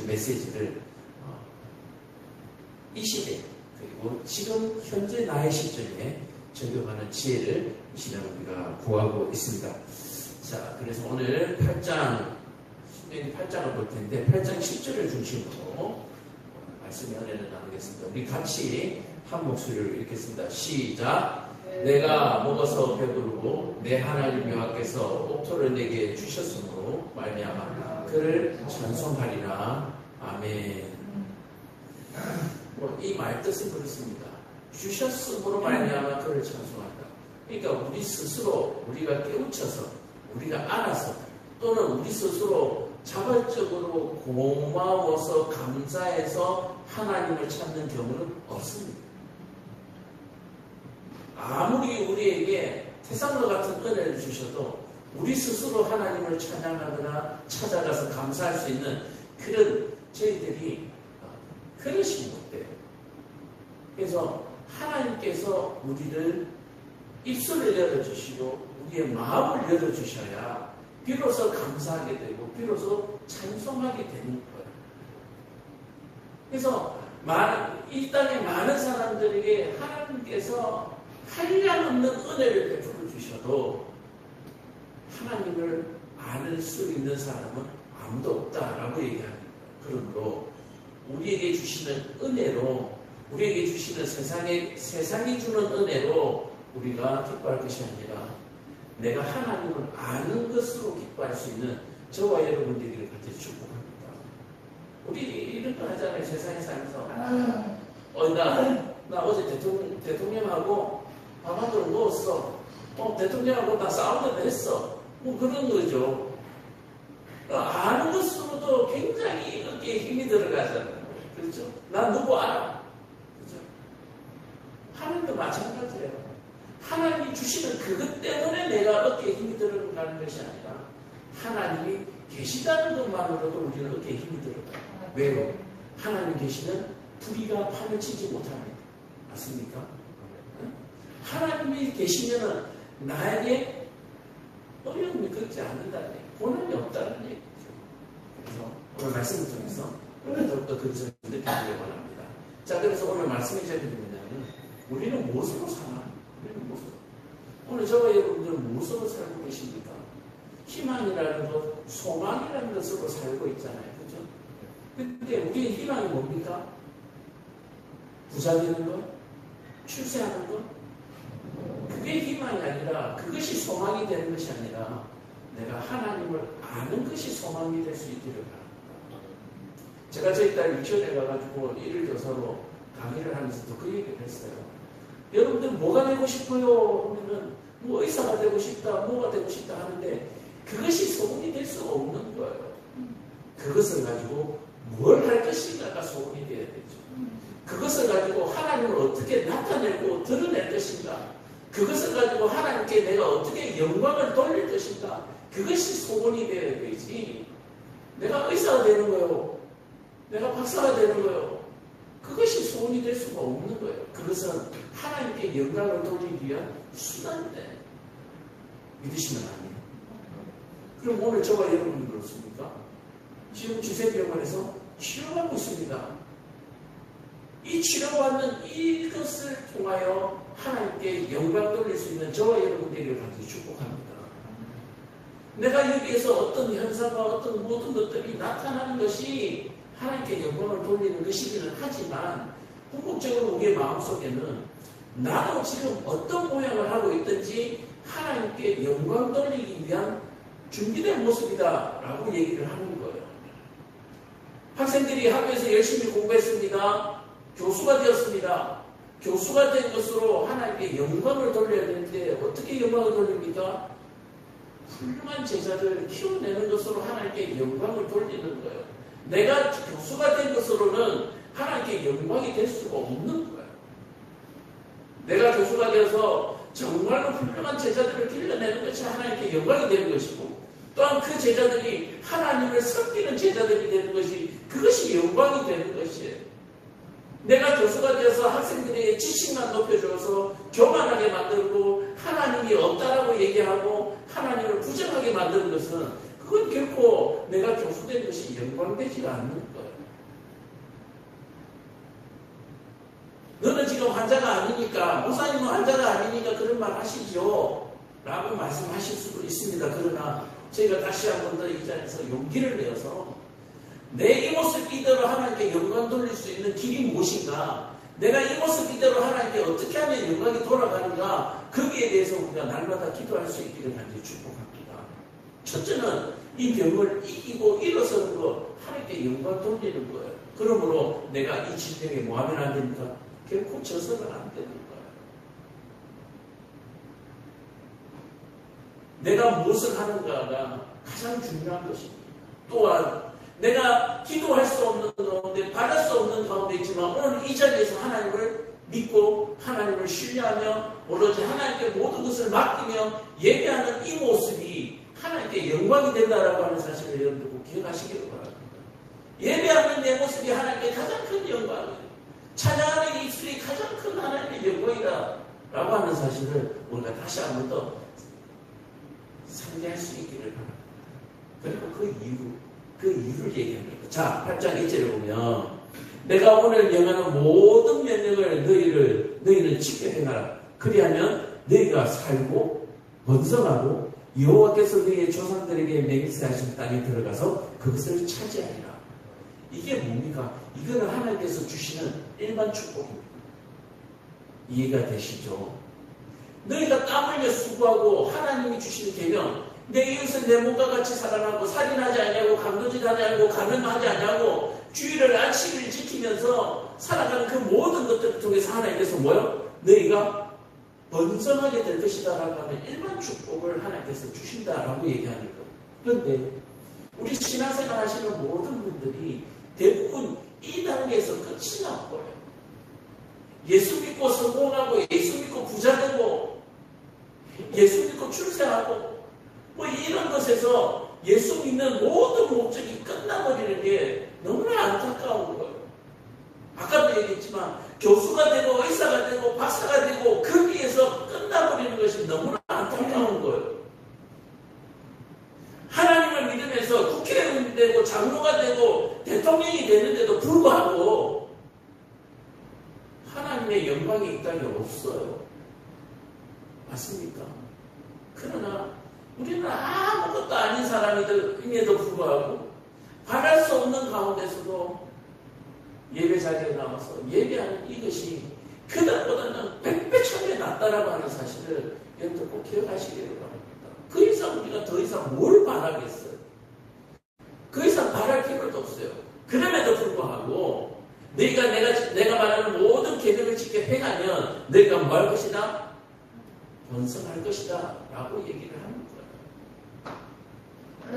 메시지를 이 시대 그리고 지금 현재 나의 시점에 적용하는 지혜를 이 시간 우리가 구하고 있습니다. 자, 그래서 오늘 8장, 신명기 8장을 볼 텐데 8장 10절을 중심으로 말씀의 은혜를 나누겠습니다. 우리 같이 한 목소리로 읽겠습니다. 시작. 내가 먹어서 배부르고 내 하나님 여호와께서 옥토를 내게 주셨으므로 말미암아 그를 찬송하리라. 아멘. 이 말 뜻은 그렇습니다. 주셨으므로 말미암아 그를 찬송한다. 그러니까 우리 스스로 우리가 깨우쳐서 우리가 알아서 또는 우리 스스로 자발적으로 고마워서 감사해서 하나님을 찾는 경우는 없습니다. 아무리 우리에게 태산과 같은 은혜를 주셔도 우리 스스로 하나님을 찬양하거나 찾아가서 감사할 수 있는 그런 저희들이 그릇이 못 돼요. 그래서 하나님께서 우리를 입술을 열어주시고 우리의 마음을 열어주셔야 비로소 감사하게 되고 비로소 찬송하게 되는 거예요. 그래서 이 땅의 많은 사람들에게 하나님께서 한량없는 은혜를 베풀어 주셔도 하나님을 알 수 있는 사람은 아무도 없다라고 얘기합니다. 그러므로 우리에게 주시는 은혜로 우리에게 주시는 세상이 주는 은혜로 우리가 기뻐할 것이 아니라 내가 하나님을 아는 것으로 기뻐할 수 있는 저와 여러분들에게 같이 축복합니다. 우리 이런 거 하잖아요. 세상에 살면서 나 어제 대통령하고 밥 한 그릇 먹었어. 대통령하고 나 싸우기도 했어. 뭐 그런 거죠. 아는 것으로도 굉장히 어깨에 힘이 들어가잖아요. 그렇죠? 난 누구 알아. 그렇죠? 하나님도 마찬가지예요. 하나님이 주시는 그것 때문에 내가 어깨에 힘이 들어가는 것이 아니라 하나님이 계시다는 것만으로도 우리는 어깨에 힘이 들어가요. 왜요? 하나님 계시는 불의가 파헤치지 못합니다. 맞습니까? 하나님이 계시면은 나에게 어려움이 걷지 않는다는 얘기, 고난이 없다는 얘기죠. 그래서 오늘 말씀을 통해서 더욱더 그것을 느끼기를 원합니다. 자, 그래서 오늘 말씀의 제목이 뭐냐면 우리는 무엇으로 사나? 우리는 무엇으로? 오늘 저와 여러분들은 무엇으로 살고 계십니까? 희망이라는 것, 소망이라는 것으로 살고 있잖아요. 그죠? 근데 우리의 희망이 뭡니까? 부자 되는 것? 출세하는 것? 그게 희망이 아니라 그것이 소망이 되는 것이 아니라 내가 하나님을 아는 것이 소망이 될 수 있기를 바랍니다. 제가 저희 딸 유치원에 가가지고 일일 교사로 강의를 하면서도 그 얘기를 했어요. 여러분들 뭐가 되고 싶어요? 하면은 뭐 의사가 되고 싶다, 뭐가 되고 싶다 하는데 그것이 소원이 될 수 없는 거예요. 그것을 가지고 뭘 할 것인가가 소원이 되어야 되죠. 그것을 가지고 하나님을 어떻게 나타내고 드러낼 것인가? 그것을 가지고 하나님께 내가 어떻게 영광을 돌릴 것인가? 그것이 소원이 되어야 되지. 내가 의사가 되는 거요. 내가 박사가 되는 거요. 그것이 소원이 될 수가 없는 거예요. 그것은 하나님께 영광을 돌리기 위한 수단인데 믿으시면 안 돼요. 그럼 오늘 저와 여러분은 그렇습니까? 지금 주세병원에서 치료받고 있습니다. 이 치료받는 이것을 통하여 하나님께 영광 돌릴 수 있는 저와 여러분들에게 간절히 축복합니다. 내가 여기에서 어떤 현상과 어떤 모든 것들이 나타나는 것이 하나님께 영광을 돌리는 것이기는 하지만 궁극적으로 우리의 마음속에는 나도 지금 어떤 모양을 하고 있든지 하나님께 영광 돌리기 위한 준비된 모습이다라고 얘기를 하는 거예요. 학생들이 학교에서 열심히 공부했습니다. 교수가 되었습니다. 교수가 된 것으로 하나님께 영광을 돌려야 되는데 어떻게 영광을 돌립니까? 훌륭한 제자들을 키워내는 것으로 하나님께 영광을 돌리는 거예요. 내가 교수가 된 것으로는 하나님께 영광이 될 수가 없는 거예요. 내가 교수가 되어서 정말로 훌륭한 제자들을 길러내는 것이 하나님께 영광이 되는 것이고 또한 그 제자들이 하나님을 섬기는 제자들이 되는 것이 그것이 영광이 되는 것이에요. 내가 교수가 되어서 학생들에게 지식만 높여줘서 교만하게 만들고 하나님이 없다라고 얘기하고 하나님을 부정하게 만드는 것은 그건 결코 내가 교수된 것이 영광되지가 않는 거예요. 너는 지금 환자가 아니니까, 목사님은 환자가 아니니까 그런 말 하시죠 라고 말씀하실 수도 있습니다. 그러나 저희가 다시 한 번 더 이 자리에서 용기를 내어서 내 이 모습 이대로 하나님께 영광 돌릴 수 있는 길이 무엇인가, 내가 이 모습 이대로 하나님께 어떻게 하면 영광이 돌아가는가, 거기에 대해서 우리가 날마다 기도할 수 있기를 간절히 축복합니다. 첫째는 이 병을 이기고 일어서는 것, 하나님께 영광 돌리는 거예요. 그러므로 내가 이 질병에 뭐 하면 안 됩니까? 결코 져서는 안 되는 거예요. 내가 무엇을 하는가가 가장 중요한 것입니다. 또한 내가 기도할 수 없는 가운데, 바랄 수 없는 가운데 있지만 오늘 이 자리에서 하나님을 믿고 하나님을 신뢰하며 오로지 하나님께 모든 것을 맡기며 예배하는 이 모습이 하나님께 영광이 된다라고 하는 사실을 여러분들 꼭 기억하시기를 바랍니다. 예배하는 내 모습이 하나님께 가장 큰 영광이에요. 찬양하는 입술이 가장 큰 하나님의 영광이다 라고 하는 사실을 우리가 다시 한 번 더 상기할 수 있기를 바랍니다. 그리고 그 이유를 얘기합니다. 자, 8장 1절에 보면 내가 오늘 명하는 모든 명령을 너희는 지켜 행하라. 그리하면 너희가 살고 번성하고 여호와께서 너희의 조상들에게 맹세하신 땅에 들어가서 그것을 차지하리라. 이게 뭡니까? 이거는 하나님께서 주시는 일반 축복입니다. 이해가 되시죠? 너희가 땀 흘려 수고하고 하나님이 주시는 계명, 내 이웃은 내 몸과 같이 살아나고 살인하지 않냐고, 강도질하지 않고, 간음하지 않냐고, 주의를 안식일을 지키면서 살아가는 그 모든 것들을 통해서 하나님께서 뭐요? 너희가 번성하게 될 것이다 라고 하는 일반 축복을 하나님께서 주신다라고 얘기하는 거예요. 그런데 우리 신앙생활 하시는 모든 분들이 대부분 이 단계에서 끝이 나버려요. 예수 믿고 성공하고, 예수 믿고 부자 되고, 예수 믿고 출세하고, 뭐 이런 것에서 예수 믿는 모든 목적이 끝나버리는 게 너무나 안타까운 거예요. 아까도 얘기했지만 교수가 되고 의사가 되고 박사가 되고 거기에서 끝나버리는 것이 너무나 안타까운 거예요. 하나님을 믿으면서 국회의원이 되고 장로가 되고 대통령이 되는데도 불구하고 하나님의 영광이 이 땅에 없어요. 맞습니까? 그러나 우리는 아무것도 아닌 사람임에도 불구하고 바랄 수 없는 가운데서도 예배 자리에 나와서 예배하는 이것이 그들보다는 100배 천배 낫다라고 하는 사실을 여러분 꼭 기억하시기를 바랍니다. 그 이상 우리가 더 이상 뭘 바라겠어요? 그 이상 바랄 필요도 없어요. 그럼에도 불구하고 내가 말하는 모든 계명을 지켜 행하면 너희가 뭐 할 것이다? 번성할 것이다 라고 얘기를 하는 거예요.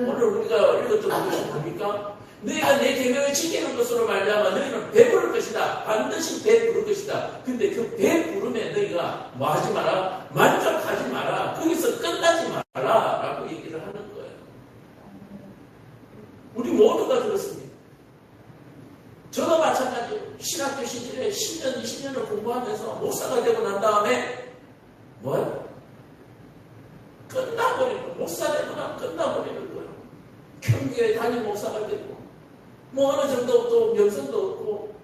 오늘 우리가 읽었던 것이 뭡니까? 너희가 내 계명을 지키는 것으로 말미암아 너희는 배부를 것이다. 반드시 배부를 것이다. 근데 그 배부름에 너희가 뭐 하지 마라? 만족하지 마라. 거기서 끝나지 마라 라고 얘기를 하는 거예요. 우리 모두가 그렇습니다. 저도 마찬가지예요. 신학교 시절에 10년, 20년을 공부하면서 목사가 되고 난 다음에 뭐예요? 끝나버리는 거예요. 목사 되고 나면 끝나버리는 거예요. 평교회 담임 목사가 되고 뭐 어느 정도 또 명성도 없고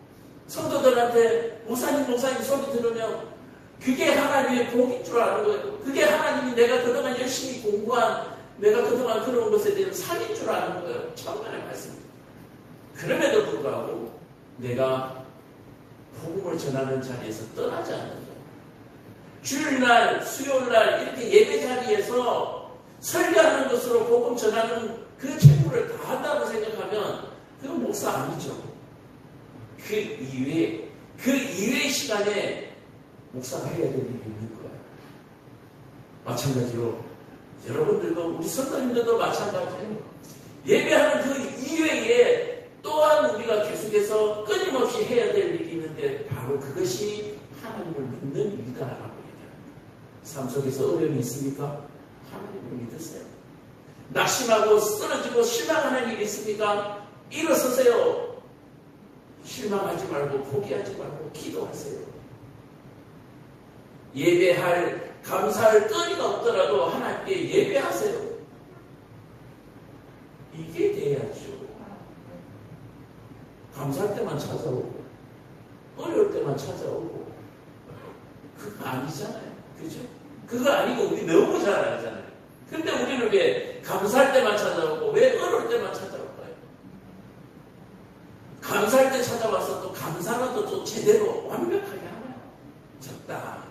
성도들한테 목사님 소리 들으면 그게 하나님의 복인 줄 아는 거예요. 그게 하나님이 내가 그동안 열심히 공부한 내가 그동안 그런 것에 대한 상인 줄 아는 거예요. 천만의 말씀입니다. 그럼에도 불구하고 내가 복음을 전하는 자리에서 떠나지 않는 거예요. 주일날, 수요일날 이렇게 예배 자리에서 설교하는 것으로 복음 전하는 그 책무를 다 한다고 생각하면 그건 목사 아니죠. 그 이외의 시간에 목사가 해야 될 일이 있는 거예요. 마찬가지로 여러분들도 우리 성도님들도 마찬가지예요. 예배하는 그 이외에 또한 우리가 계속해서 끊임없이 해야 될 일이 있는데 바로 그것이 하나님을 믿는 일이다라고 얘기합니다. 삶 속에서 어려움이 있습니까? 하나님을 믿으세요. 낙심하고 쓰러지고 실망하는 일이 있습니까? 일어서세요. 실망하지 말고 포기하지 말고 기도하세요. 예배할 감사할 거리가 없더라도 하나님께 예배하세요. 이게 돼야죠. 감사할 때만 찾아오고 어려울 때만 찾아오고 그거 아니잖아요. 그죠? 그거 아니고 우리 너무 잘 알잖아요. 근데 우리는 왜 감사할 때만 찾아오고 왜 어려울 때만 찾아올까요? 감사할 때 찾아와서 또 감사라도 또 제대로 완벽하게 하나요? 적당히.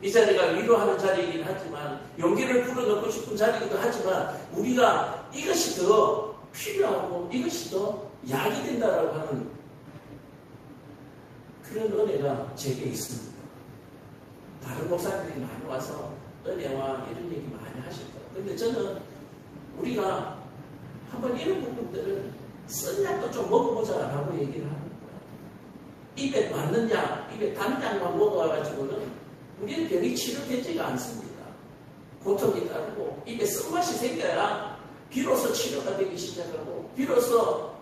이 자리가 위로하는 자리이긴 하지만 용기를 불어넣고 싶은 자리이기도 하지만 우리가 이것이 더 필요하고 이것이 더 약이 된다라고 하는 그런 은혜가 제게 있습니다. 다른 목사님들이 많이 와서 은혜와 이런 얘기 많이 하실 거예요. 근데 저는 우리가 한번 이런 부분들을 쓴 약도 좀 먹어보자라고 얘기를 하는 거예요. 입에 맞는 약, 입에 단 약만 먹어가지고는 우리의 병이 치료되지가 않습니다. 고통이 따르고 입에 쓴맛이 생겨야 비로소 치료가 되기 시작하고 비로소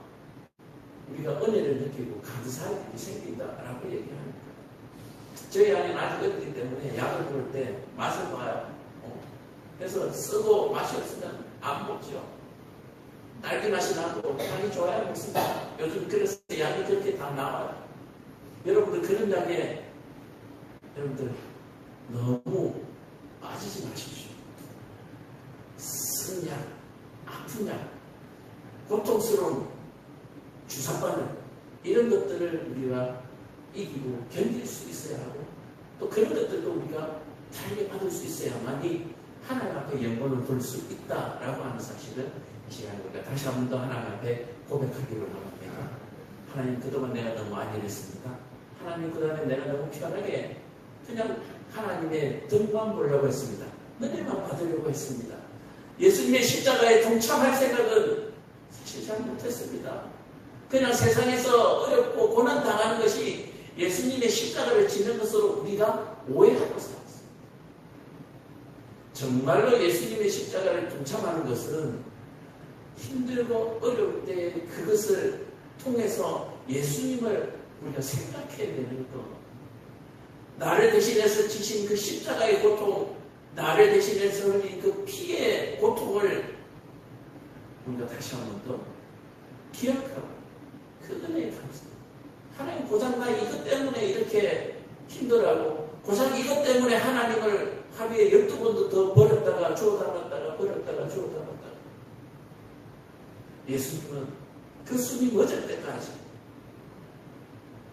우리가 은혜를 느끼고 감사할 일이 생긴다라고 얘기합니다. 저희 아내는 아직 어리기 때문에 약을 먹을 때 맛을 봐요. 그래서 쓰고 맛이 없으면 안 먹죠. 딸기 맛이 나도 향이 좋아야 먹습니다. 요즘 그래서 약이 그렇게 다 나와요. 여러분들 그런 약에 여러분들 너무 빠지지 마십시오. 쓴 약, 아픈 약, 고통스러운 주사바늘 이런 것들을 우리가 이기고 견딜 수 있어야 하고 또 그런 것들도 우리가 달게 받을 수 있어야만이 하나님 앞에 영광을 돌 수 있다라고 하는 사실을 우리가 다시 한 번 더 하나님 앞에 고백하기를 원합니다. 하나님, 그동안 내가 너무 안일했습니다. 하나님, 그동안에 내가 너무 편하게 그냥 하나님의 등만 보려고 했습니다. 은혜만 받으려고 했습니다. 예수님의 십자가에 동참할 생각은 사실 잘 못했습니다. 그냥 세상에서 어렵고 고난당하는 것이 예수님의 십자가를 지는 것으로 우리가 오해하고 살았어요. 정말로 예수님의 십자가를 동참하는 것은 힘들고 어려울 때 그것을 통해서 예수님을 우리가 생각해내는 것, 나를 대신해서 지신 그 십자가의 고통, 나를 대신해서 흘린 그 피의 고통을 우리가 다시 한 번 더 기억하고 그 은혜에 감사합니다. 하나님, 고작 나 이것 때문에 이렇게 힘들어하고 고작 이것 때문에 하나님을 하루에 12번도 더 버렸다가 주워 담았다가 버렸다가 주워 담았다가 예수님은 그 숨이 멎을 때까지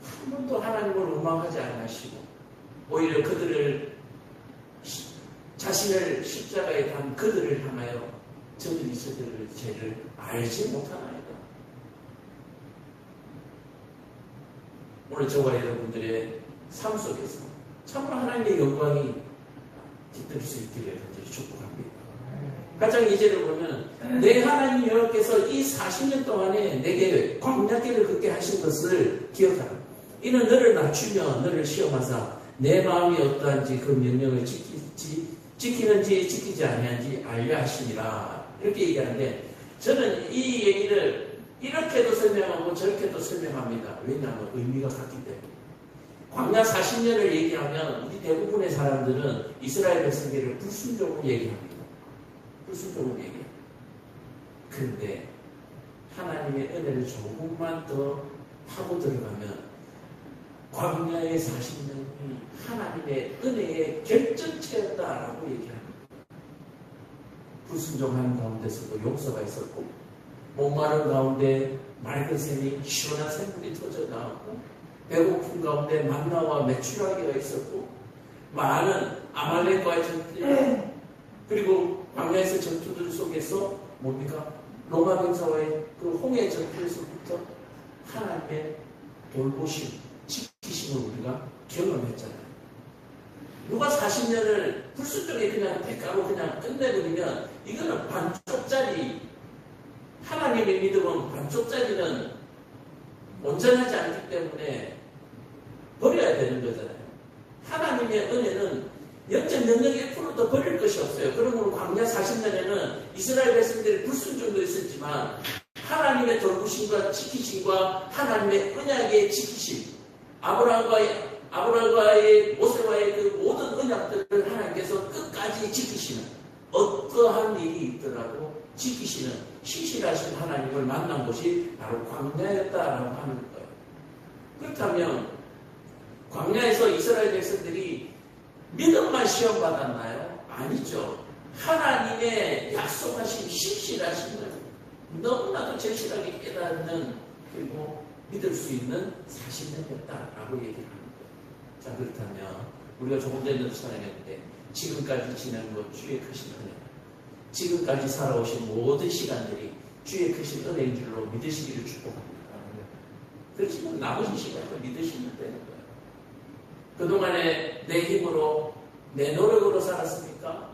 한 번도 하나님을 원망하지 않으시고 오히려 그들을 자신을 십자가에 단 그들을 향하여 저들이 저들의 죄를 알지 못하나이다. 오늘 저와 여러분들의 삶 속에서 참으로 하나님의 영광이 깃들 수 있기를 간절히 축복합니다. 가장 2절을 보면 내 하나님 여호와께서 이 40년 동안에 내게 광야길을 걷게 하신 것을 기억하라. 이는 너를 낮추며 너를 시험하사 내 마음이 어떠한지 그 명령을 지키는지 지키지 아니한지 알려 하시니라. 이렇게 얘기하는데 저는 이 얘기를 이렇게도 설명하고 저렇게도 설명합니다. 왜냐하면 의미가 같기 때문에. 광야 40년을 얘기하면 우리 대부분의 사람들은 이스라엘 백성들을 불순종으로 얘기합니다. 불순종으로 얘기합니다. 그런데 하나님의 은혜를 조금만 더 하고 들어가면 광야의 40년이 하나님의 은혜의 결정체였다라고 얘기합니다. 불순종하는 가운데서도 용서가 있었고 목마른 가운데 맑은 샘이 시원한 샘물이 터져 나왔고 배고픈 가운데 만나와 메추라기가 있었고 많은 아말렉과의 전투 그리고 광야에서 전투들 속에서 뭡니까? 로마 병사와의 그 홍해 전투에서부터 하나님의 돌보심, 지키심을 우리가 경험했잖아요. 누가 40년을 불순종에 그냥 대가로 그냥 끝내버리면 이거는 반쪽짜리, 하나님의 믿음은 반쪽짜리는 온전하지 않기 때문에 버려야 되는 거잖아요. 하나님의 은혜는 0.0001%도 버릴 것이 없어요. 그러므로 광야 40년에는 이스라엘 백성들이 불순종도 있었지만 하나님의 돌보심과 지키심과 하나님의 언약의 지키심, 아브라함과의 모세와의 그 모든 언약들을 하나님께서 끝까지 지키시는 어떠한 일이 있더라도 지키시는 신실하신 하나님을 만난 곳이 바로 광야였다라고 하는 거예요. 그렇다면 광야에서 이스라엘 백성들이 믿음만 시험받았나요? 아니죠. 하나님의 약속하신 신실하심을 너무나도 절실하게 깨닫는 그리고 믿을 수 있는 40년이었다라고 얘기를 하는 거예요. 자, 그렇다면 우리가 조금 전에도 찬양했는데 지금까지 지난 것 주의 크신 은혜, 지금까지 살아오신 모든 시간들이 주의 크신 은혜인 줄로 믿으시기를 축복합니다. 그렇지만 나머지 시간도 믿으시면 되는 거예요. 그동안에 내 힘으로 내 노력으로 살았습니까?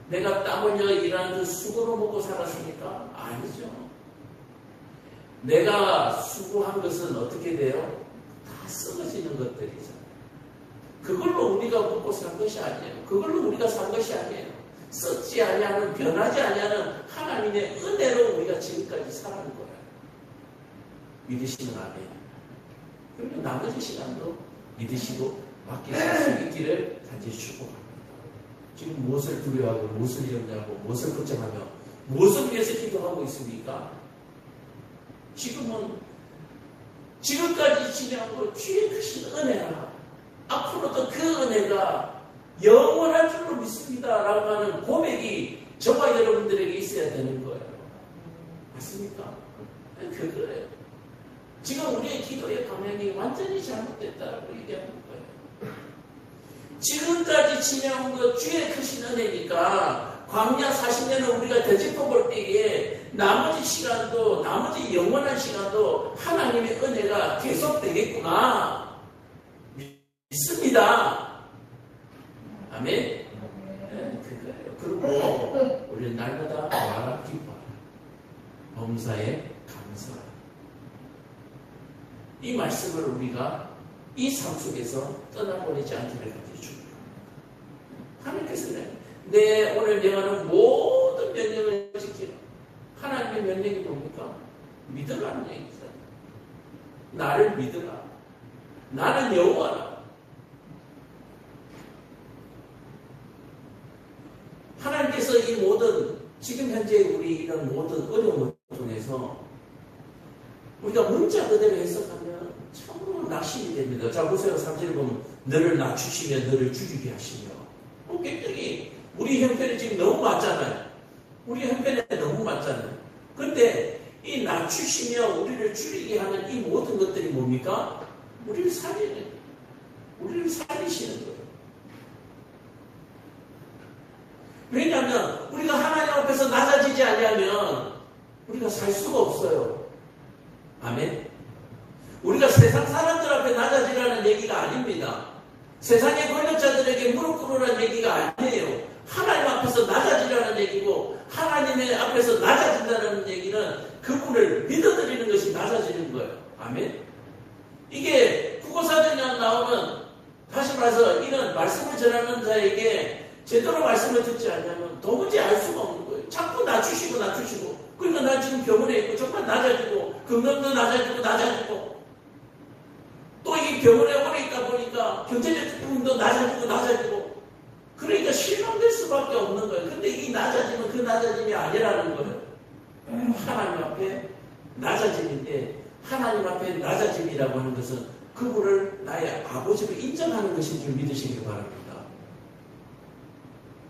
내가 땀 흘려 일하는 그 수고로 먹고 살았습니까? 아니죠. 내가 수고한 것은 어떻게 돼요? 다 썩어지는 것들이잖아요. 그걸로 우리가 먹고 산 것이 아니에요. 그걸로 우리가 산 것이 아니에요. 썩지 아니하는, 변하지 아니하는 하나님의 은혜로 우리가 지금까지 살아온 거예요. 믿으시는 아멘. 그리고 나머지 시간도 믿으시고 맡기실 수 있기를 간절히 축복합니다. 지금 무엇을 두려워하고 무엇을 염려하고 무엇을 걱정하며 무엇을 위해서 기도하고 있습니까? 지금은 지금까지 지내온 것 주의 크신 은혜라. 앞으로도 그 은혜가 영원할 줄로 믿습니다 라고 하는 고백이 저와 여러분들에게 있어야 되는 거예요. 맞습니까? 그거예요. 지금 우리의 기도의 방향이 완전히 잘못됐다고 얘기하는 거예요. 지금까지 지내온 것 주의 크신 은혜니까 광야 40년을 우리가 되짚어 볼 때에 나머지 시간도, 나머지 영원한 시간도 하나님의 은혜가 계속되겠구나 믿습니다. 아멘. 네, 그거예요. 그리고 우리는 날마다 말하 기뻐하라. 범사에 감사하라. 이 말씀을 우리가 이 삶 속에서 떠나보내지 않기를 간절히 축복합니다. 하나님께서는 내 오늘 명하는 모든 명령을 지키라. 하나님의 명령이 뭡니까? 믿으라는 얘기죠. 나를 믿으라. 나는 여호와라. 하나님께서 이 모든 지금 현재 우리 이런 모든 어려움을 통해서 우리가 문자 그대로 해석하면 참으로 낙심이 됩니다. 자 보세요. 3절에 보면 너를 낮추시며 너를 줄이게 하시며 굉장히 우리 형편에 지금 너무 맞잖아요. 우리 형편에 너무 맞잖아요. 그런데 이 낮추시며 우리를 줄이게 하는 이 모든 것들이 뭡니까? 우리를 살리는, 우리를 살리시는 거예요. 왜냐하면 우리가 하나님 앞에서 낮아지지 않으면 우리가 살 수가 없어요. 아멘. 우리가 세상 사람들 앞에 낮아지라는 얘기가 아닙니다. 세상의 권력자들에게 무릎 꿇으라는 얘기가 아니에요. 하나님 앞에서 낮아지라는 얘기고 하나님의 앞에서 낮아진다는 얘기는 그분을 믿어드리는 것이 낮아지는 거예요. 아멘. 이게 국어사전에 나오면 다시 말해서 이런 말씀을 전하는 자에게 제대로 말씀을 듣지 않냐면 도무지 알 수가 없는 거예요. 자꾸 낮추시고 낮추시고 그러니까 난 지금 병원에 있고 정말 낮아지고 건강도 낮아지고 또 이 병원에 오래 있다 보니까 경제적 부분도 낮아지고 그러니까 실망될 수밖에 없는 거예요. 근데 이 낮아짐은 그 낮아짐이 아니라는 거예요. 하나님 앞에 낮아짐인데 하나님 앞에 낮아짐이라고 하는 것은 그분을 나의 아버지로 인정하는 것인 줄 믿으시기 바랍니다.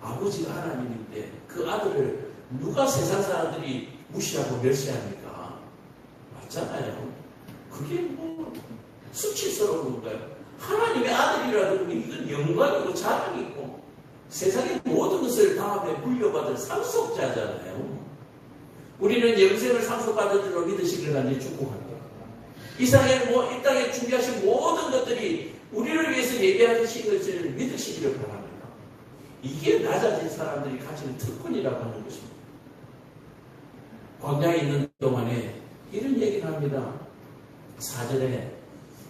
아버지가 하나님인데 그 아들을 누가 세상 사람들이 무시하고 멸시합니까? 맞잖아요. 그게 뭐 수치스러운 건가요? 하나님의 아들이라도 이건 영광이고 자랑이고 세상의 모든 것을 다음에 물려받을 상속자잖아요. 우리는 영생을 상속받을 줄로 믿으시기를 간절히 축복합니다. 이 땅에 준비하신 모든 것들이 우리를 위해서 예비하신 것을 믿으시기를 바랍니다. 이게 낮아진 사람들이 가지는 특권이라고 하는 것입니다. 광야에 있는 동안에 이런 얘기를 합니다. 4절에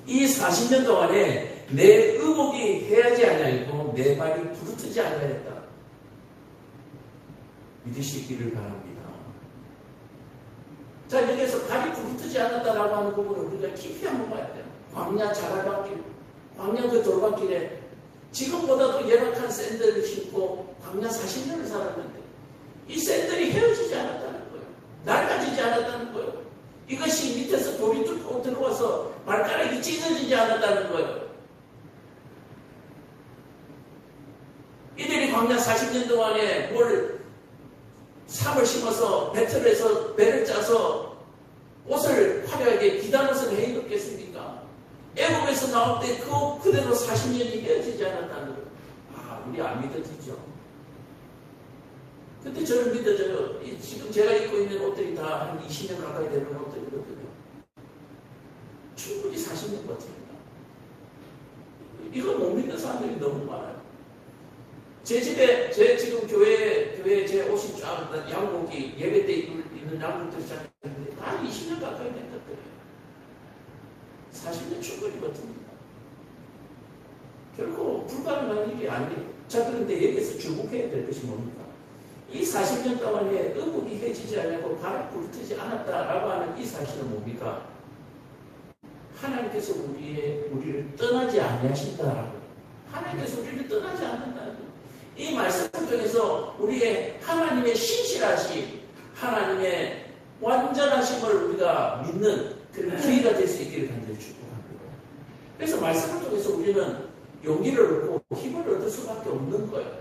이 40년 동안에 내 의복이 헤아지 아니하였고 내 발이 부르트지 아니하였다. 믿으시기를 바랍니다. 자, 여기에서 발이 부르트지 않았다라고 하는 부분을 우리가 깊이 한번 봐야 돼요. 광야 자갈밭길, 광야 그 돌밭길에 지금보다도 열악한 샌들을 신고 광야 40년을 살았는데 이 샌들이 헤어지지 않았다는 거예요. 낡아지지 않았다는 거예요. 이것이 밑에서 돌이 뚫고 들어와서 발가락이 찢어지지 않았다는 거예요. 이들이 광야 40년 동안에 삶을 심어서 배틀에서 배를 짜서 옷을 화려하게 비단옷을 해 입었겠습니까? 애굽에서 나올 때 그대로 40년이 헤어지지 않았다는 거예요. 아, 우리 안 믿어지죠? 근데 저는 믿어져요. 지금 제가 입고 있는 옷들이 다 한 20년 가까이 되는 옷들이거든요. 충분히 40년 버팁니다. 이거 못 믿는 사람들이 너무 많아요. 제 집에, 지금 교회에 제 옷이 쫙, 양복이, 예배 때 입는 양복들이 쫙 있는데, 다 20년 가까이 된 것들이에요. 40년 충분히 버팁니다. 결코 불가능한 일이 아니에요. 자, 그런데 여기에서 주목해야 될 것이 뭡니까? 이 40년 동안에 의복이 해지지 않고 발을 굴트지 않았다라고 하는 이 사실은 뭡니까? 하나님께서 우리를 떠나지 아니하신다라고. 하나님께서 우리를 떠나지 않는다는 거예요. 이 말씀을 통해서 우리의 하나님의 신실하심, 하나님의 완전하심을 우리가 믿는 그런 기회가 될 수 있기를 간절히 축복합니다. 그래서 말씀을 통해서 우리는 용기를 얻고 힘을 얻을 수밖에 없는 거예요.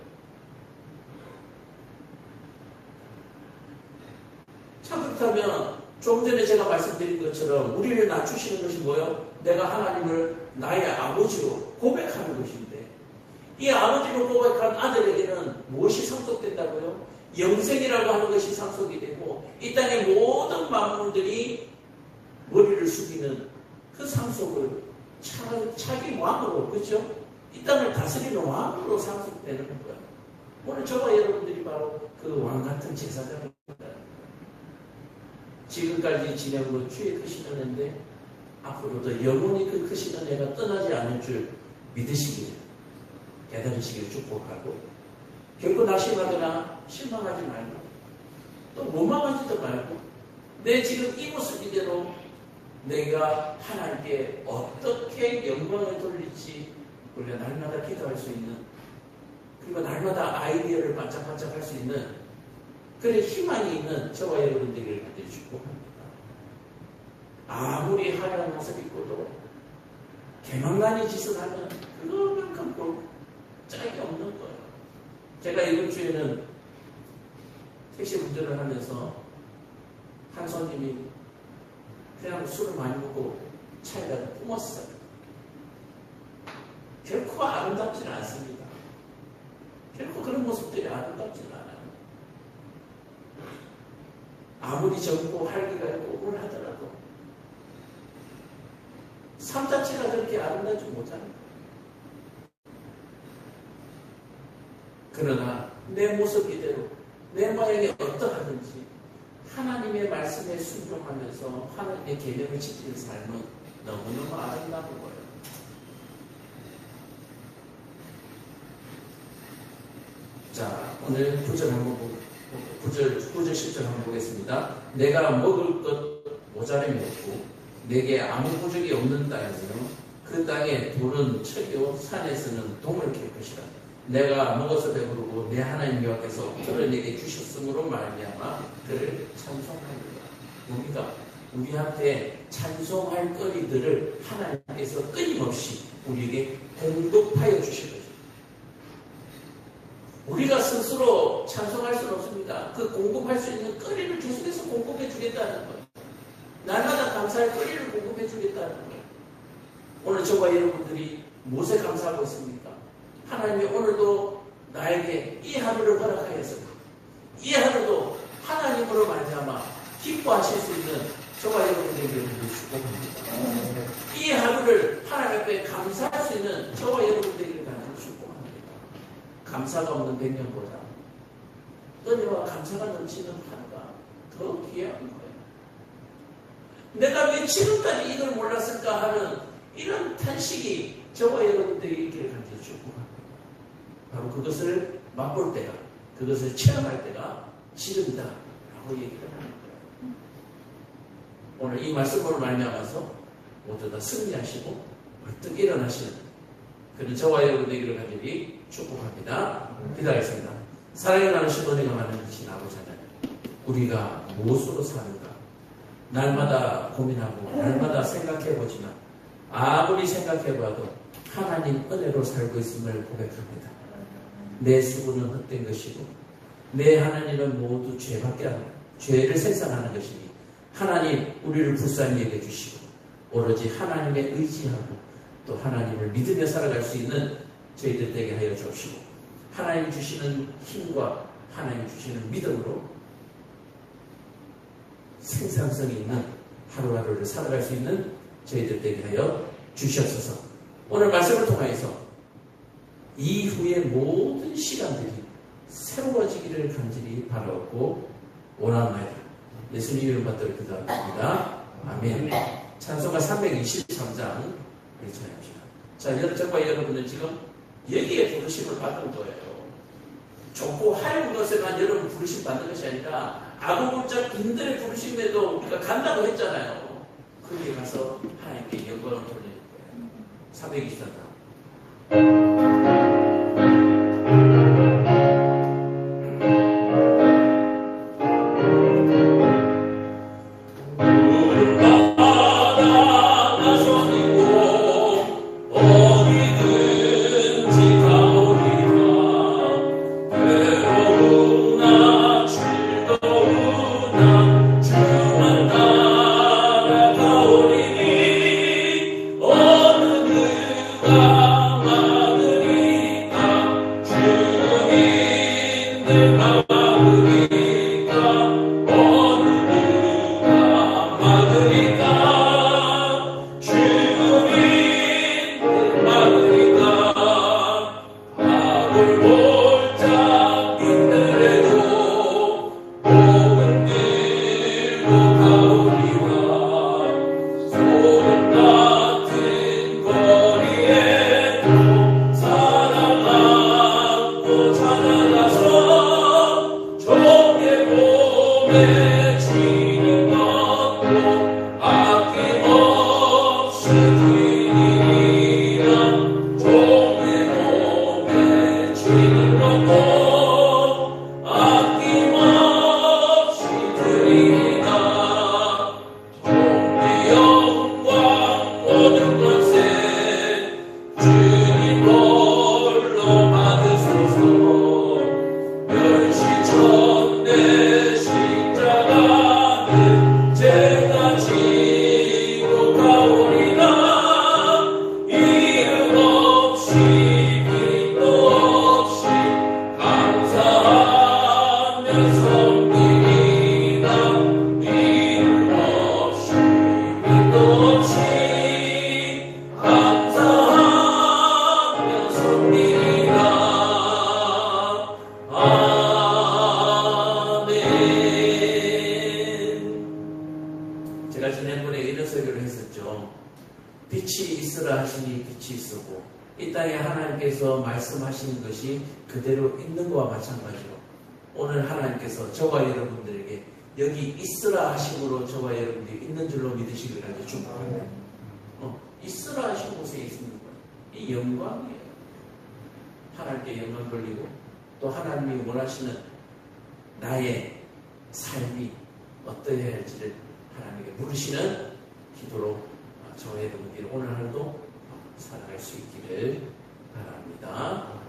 참 그렇다면 좀 전에 제가 말씀드린 것처럼 우리를 낮추시는 것이 뭐예요? 내가 하나님을 나의 아버지로 고백하는 것인데 이 아버지로 고백한 아들에게는 무엇이 상속된다고요? 영생이라고 하는 것이 상속이 되고 이 땅의 모든 만물들이 머리를 숙이는 그 상속을 자기 왕으로, 그렇죠? 이 땅을 다스리는 왕으로 상속되는 거예요. 오늘 저와 여러분들이 바로 그 왕 같은 제사장입니다. 지금까지 진행으로 주의 크신 은혜인데 앞으로도 영원히 그 크신 은혜가 떠나지 않을 줄 믿으시기를, 깨달으시기를 축복하고 결코 낙심하거나 실망하지 말고 또 원망하지도 말고 내 지금 이 모습 이대로 내가 하나님께 어떻게 영광을 돌릴지 우리가 날마다 기도할 수 있는, 그리고 날마다 아이디어를 반짝반짝 할 수 있는 그런 희망이 있는 저와 여러분들에게 축복합니다. 아무리 화려한 모습 입고도 개망나니 짓을 하면 그만큼 짝이 없는 거예요. 제가 이번 주에는 택시 운전을 하면서 한 손님이 그냥 술을 많이 먹고 차에다 뿜었어요. 결코 아름답지는 않습니다. 결코 그런 모습들이 아름답지는 않아요. 아무리 젊고 활기가 있고 뭘 하더라도 삶 자체가 그렇게 아름답지 못하는 거예요. 그러나 내 모습 이대로 내 모양이 어떠하든지 하나님의 말씀에 순종하면서 하나님의 계명을 지키는 삶은 너무너무 아름다운 거예요. 자, 오늘 9절 한번 9절 10절 한번 보겠습니다. 내가 먹을 것 모자람이 없고 내게 아무 부족이 없는 땅이며 그 땅에 돌은 철이요 산에서는 동을 캘 것이다. 내가 먹어서 배부르고 내 하나님 여호와께서 그를 내게 주셨으므로 말미암아 그를 찬송하리라. 우리가 우리한테 찬송할 거리들을 하나님께서 끊임없이 우리에게 공급하여 주실 것입니다. 우리가 스스로 찬송할 수는 없습니다. 그 공급할 수 있는 거리를 계속해서 공급해 주겠다는 거예요. 날마다 감사할 거리를 공급해 주겠다는 거예요. 오늘 저와 여러분들이 무엇에 감사하고 있습니까? 하나님이 오늘도 나에게 이 하루를 허락하여서 이 하루도 하나님으로 말미암아 기뻐하실 수 있는 저와 여러분들에게 축복합니다. 이 하루를 하나님 앞에 감사할 수 있는 저와 여러분들에게 축복합니다. 감사가 없는 100년보다 은혜와 감사가 넘치는 하루가 더 귀한 거예요. 내가 왜 지금까지 이걸 몰랐을까 하는 이런 탄식이 저와 여러분들에게 있기를 간절히 축복합니다. 바로 그것을 맛볼 때가, 그것을 체험할 때가 지금이다 라고 얘기를 하는 거예요. 오늘 이 말씀으로 말미암아서 모두 다 승리하시고 벌떡 일어나시는 그런 저와 여러분들에게 간절히 축복합니다. 기도하겠습니다. 사랑의 나누시고 은혜가 많은 것이 아버지 하나님, 우리가 무엇으로 사는가 날마다 고민하고 날마다 생각해보지만 아무리 생각해봐도 하나님 은혜로 살고 있음을 고백합니다. 내 수고는 헛된 것이고 내 하나님은 모두 죄밖에 안 합니다. 죄를 생산하는 것이니 하나님 우리를 불쌍히 여겨주시고 오로지 하나님에 의지하고 또 하나님을 믿으며 살아갈 수 있는 저희들 되게 하여 주옵시고 하나님 주시는 힘과 하나님 주시는 믿음으로 생산성이 있는 하루하루를 살아갈 수 있는 저희들 되게 하여 주시옵소서. 오늘 말씀을 통하여서 이후의 모든 시간들이 새로워지기를 간절히 바라옵고 원하옵나이다. 예수님 이름 받들어 기도합니다. 아멘. 찬송가 323장 우리 찬양합시다. 자, 저와 여러분은 지금 여기에 부르심을 받은 거예요. 좋고 하얀 것에만 여러분 부르심 받는 것이 아니라 아고물자 빈들의 부르심에도 우리가 간다고 했잖아요. 거기에 가서 하나님께 영광을 돌리는 거예요. 323장. 말씀하시는 것이 그대로 있는 것과 마찬가지로 오늘 하나님께서 저와 여러분들에게 여기 있으라 하심으로 저와 여러분들이 있는 줄로 믿으시기를 하여 축복합니다. 있으라 하신 곳에 있는 거예요. 이 영광이에요. 하나님께 영광 돌리고 또 하나님이 원하시는 나의 삶이 어떠해야 할지를 하나님에게 물으시는 기도로 저와 여러분들이 오늘 하루도 살아갈 수 있기를 바랍니다.